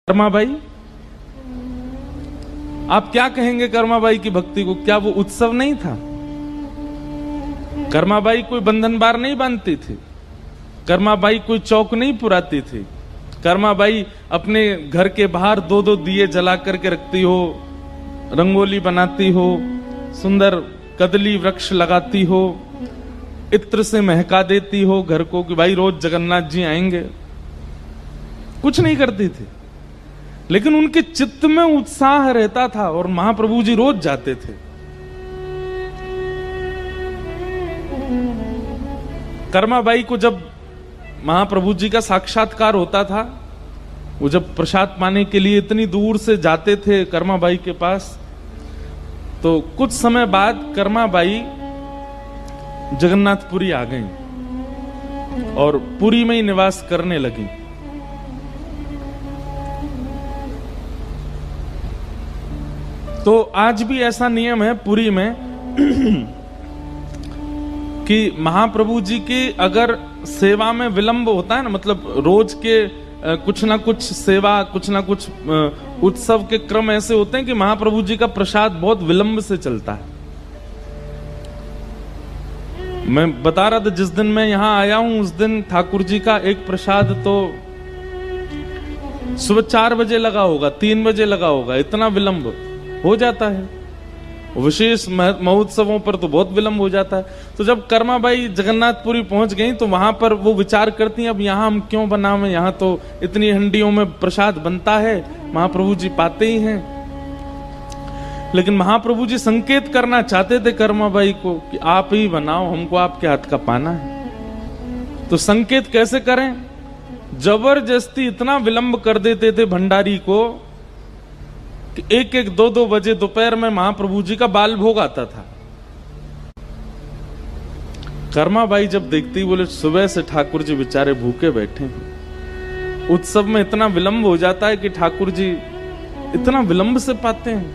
कर्माबाई, आप क्या कहेंगे कर्माबाई की भक्ति को? क्या वो उत्सव नहीं था? कर्माबाई कोई बंधन बार नहीं बांधती थी, कर्माबाई कोई चौक नहीं पुराती थी, कर्माबाई अपने घर के बाहर दो दो दिए जला करके रखती हो, रंगोली बनाती हो, सुंदर कदली वृक्ष लगाती हो, इत्र से महका देती हो घर को कि भाई रोज जगन्नाथ जी आएंगे। कुछ नहीं करती थी, लेकिन उनके चित्त में उत्साह रहता था और महाप्रभु जी रोज जाते थे। कर्माबाई को जब महाप्रभु जी का साक्षात्कार होता था, वो जब प्रसाद पाने के लिए इतनी दूर से जाते थे कर्माबाई के पास, तो कुछ समय बाद कर्माबाई जगन्नाथपुरी आ गई और पुरी में ही निवास करने लगी। तो आज भी ऐसा नियम है पुरी में कि महाप्रभु जी की अगर सेवा में विलंब होता है ना, मतलब रोज के कुछ ना कुछ सेवा, कुछ ना कुछ उत्सव के क्रम ऐसे होते हैं कि महाप्रभु जी का प्रसाद बहुत विलंब से चलता है। मैं बता रहा था, जिस दिन मैं यहां आया हूं उस दिन ठाकुर जी का एक प्रसाद तो सुबह 4 बजे लगा होगा, 3 बजे लगा होगा, इतना विलंब हो जाता है। विशेष महोत्सवों पर तो बहुत विलंब हो जाता है। तो जब कर्माबाई जगन्नाथपुरी पहुंच गई तो वहां पर वो विचार करती हैं, अब यहां हम क्यों बनावें, यहां तो इतनी हंडियों में प्रसाद बनता है, महाप्रभु जी पाते ही हैं। लेकिन महाप्रभु जी संकेत करना चाहते थे कर्माबाई को कि आप ही बनाओ, हमको आपके हाथ का पाना है। तो संकेत कैसे करें? जबरदस्ती इतना विलंब कर देते थे भंडारी को कि 1-1, 2-2 बजे दोपहर में महाप्रभु जी का बाल भोग आता था। कर्माबाई जब देखती, बोले सुबह से ठाकुर जी बेचारे भूखे बैठे हैं, उत्सव में इतना विलंब हो जाता है कि ठाकुर जी इतना विलंब से पाते हैं।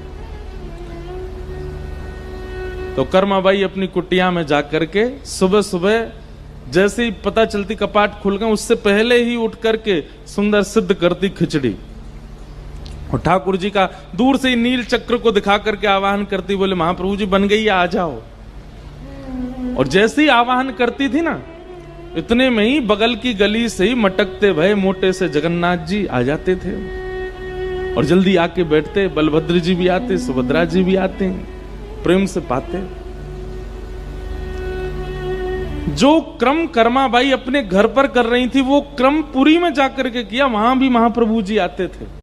तो कर्माबाई अपनी कुटिया में जाकर के सुबह सुबह जैसे ही पता चलती कपाट खुल गए, उससे पहले ही उठ करके सुंदर सिद्ध करती खिचड़ी और ठाकुर जी का दूर से ही नील चक्र को दिखा करके आवाहन करती, बोले महाप्रभु जी बन गई, आ जाओ। और जैसे ही आवाहन करती थी ना, इतने में ही बगल की गली से ही मटकते भय मोटे से जगन्नाथ जी आ जाते थे और जल्दी आके बैठते। बलभद्र जी भी आते, सुभद्रा जी भी आते, प्रेम से पाते। जो क्रम कर्माबाई अपने घर पर कर रही थी, वो क्रम पुरी में जाकर के किया, वहां भी महाप्रभु जी आते थे।